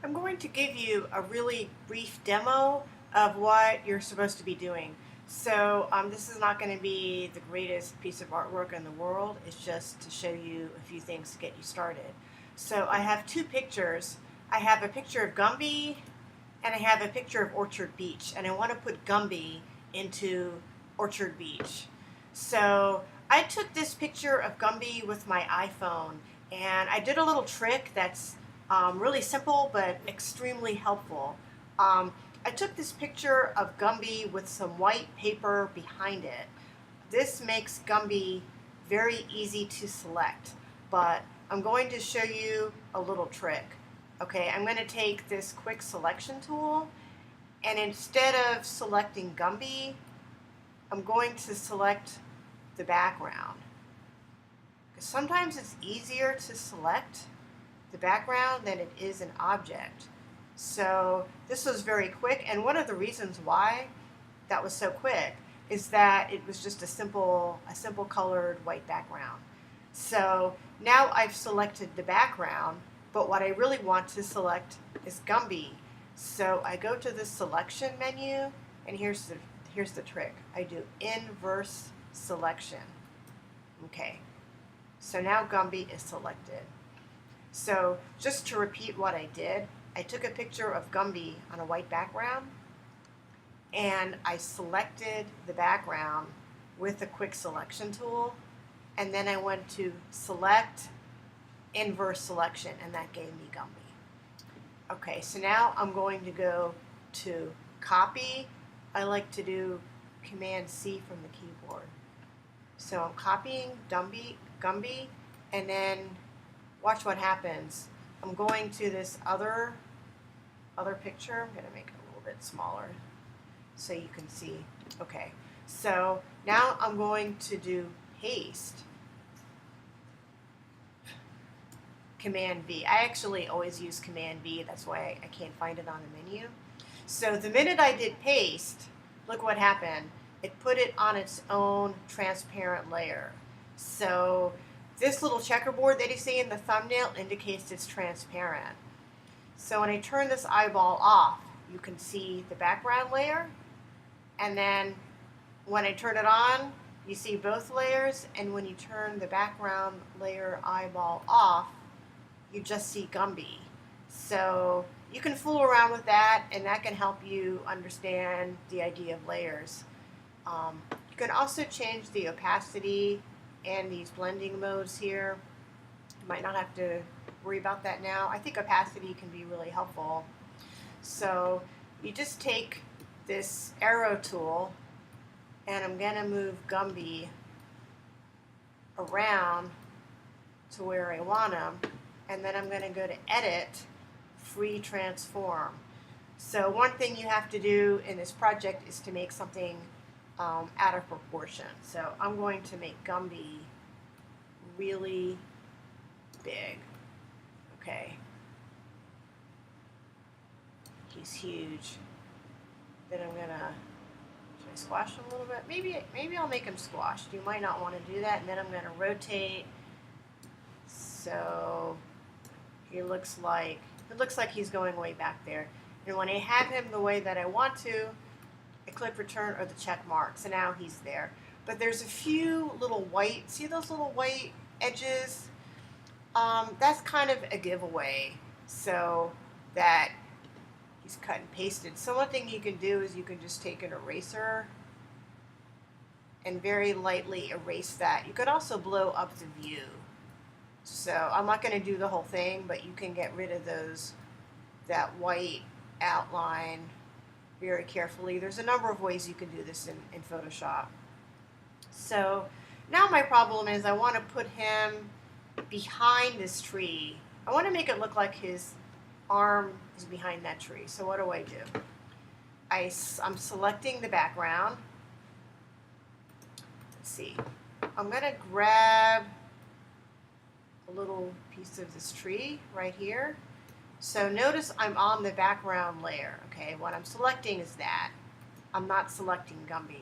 I'm going to give you a really brief demo of what you're supposed to be doing. So this is not going to be the greatest piece of artwork in the world. It's just to show you a few things to get you started. So I have two pictures. I have a picture of Gumby and I have a picture of Orchard Beach. And I want to put Gumby into Orchard Beach. So I took this picture of Gumby with my iPhone and I did a little trick that's really simple but extremely helpful. I took this picture of Gumby with some white paper behind it. This makes Gumby very easy to select, but I'm going to show you a little trick. Okay, I'm going to take this quick selection tool, and instead of selecting Gumby, I'm going to select the background. Because sometimes it's easier to select the background than it is an object. So this was very quick, and one of the reasons why that was so quick is that it was just a simple colored white background. So now I've selected the background, but what I really want to select is Gumby. So I go to the selection menu, and here's the trick. I do inverse selection. Okay, so now Gumby is selected. So just to repeat what I did, I took a picture of Gumby on a white background and I selected the background with a quick selection tool, and then I went to select inverse selection and that gave me Gumby. Okay, so now I'm going to go to copy. I like to do Command C from the keyboard. So I'm copying Gumby, and then watch what happens. I'm going to this other picture. I'm going to make it a little bit smaller so you can see. Okay, so now I'm going to do paste. Command V. I actually always use Command V. That's why I can't find it on the menu. So the minute I did paste, look what happened. It put it on its own transparent layer. So this little checkerboard that you see in the thumbnail indicates it's transparent. So when I turn this eyeball off, you can see the background layer. And then when I turn it on, you see both layers. And when you turn the background layer eyeball off, you just see Gumby. So you can fool around with that, and that can help you understand the idea of layers. You can also change the opacity and these blending modes here. You might not have to worry about that now. I think opacity can be really helpful. So you just take this arrow tool, and I'm going to move Gumby around to where I want him, and then I'm going to go to Edit, Free Transform. So one thing you have to do in this project is to make something out of proportion. So I'm going to make Gumby really big. Okay. He's huge. Then I'm gonna, should I squash him a little bit? Maybe I'll make him squashed. You might not want to do that. And then I'm gonna rotate. So it looks like he's going way back there. And when I have him the way that I want to, I click return or the check mark. So now he's there. But there's a few little white, see those little white edges? That's kind of a giveaway, so that he's cut and pasted. So one thing you can do is you can just take an eraser and very lightly erase that. You could also blow up the view. So I'm not going to do the whole thing, but you can get rid of that white outline very carefully. There's a number of ways you can do this in Photoshop. So now my problem is I want to put him behind this tree. I want to make it look like his arm is behind that tree. So what do? I'm selecting the background. Let's see. I'm going to grab a little piece of this tree right here. So notice I'm on the background layer. Okay, what I'm selecting is that. I'm not selecting Gumby.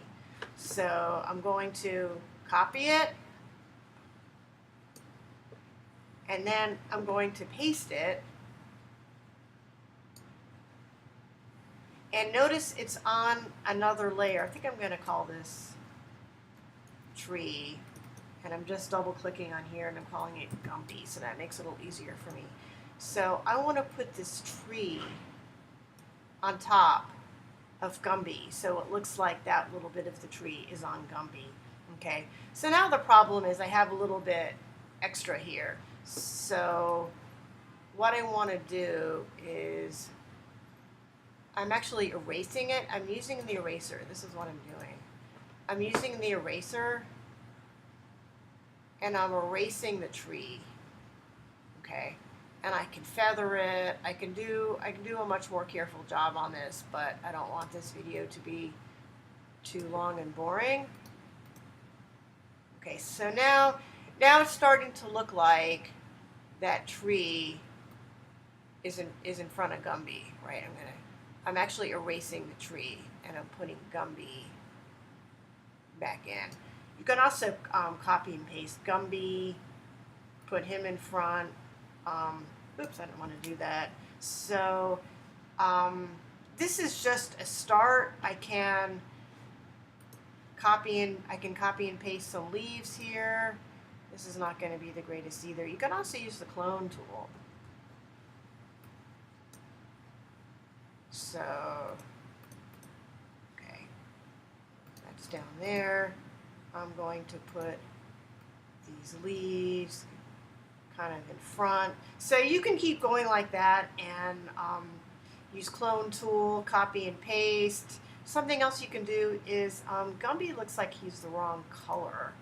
So I'm going to copy it, and then I'm going to paste it And notice it's on another layer. I think I'm going to call this tree. And I'm just double clicking on here and I'm calling it Gumby, so that makes it a little easier for me. So I want to put this tree on top of Gumby, so it looks like that little bit of the tree is on Gumby. Okay, so now the problem is I have a little bit extra here. So what I want to do is I'm actually erasing it. I'm using the eraser. This is what I'm doing. I'm using the eraser and I'm erasing the tree. Okay, and I can feather it. I can do a much more careful job on this, but I don't want this video to be too long and boring. Okay, so now it's starting to look like that tree is in front of Gumby, right? I'm actually erasing the tree and I'm putting Gumby back in. You can also copy and paste Gumby, put him in front. Oops, I didn't want to do that. So this is just a start. I can copy and paste some leaves here. This is not going to be the greatest either. You can also use the clone tool. So, okay, that's down there. I'm going to put these leaves kind of in front. So you can keep going like that and use clone tool, copy and paste. Something else you can do is Gumby looks like he's the wrong color.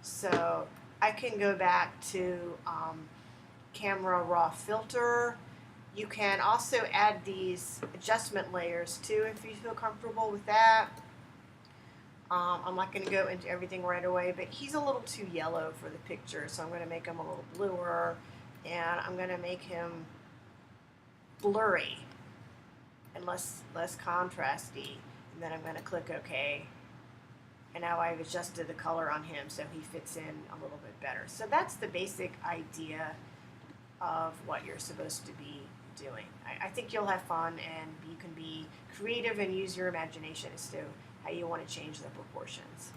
So I can go back to camera raw filter. You can also add these adjustment layers too if you feel comfortable with that. I'm not going to go into everything right away, but he's a little too yellow for the picture, so I'm going to make him a little bluer, and I'm going to make him blurry and less contrasty, and then I'm going to click OK. And now I've adjusted the color on him so he fits in a little bit better. So that's the basic idea of what you're supposed to be doing. I think you'll have fun and you can be creative and use your imagination as to how you want to change the proportions.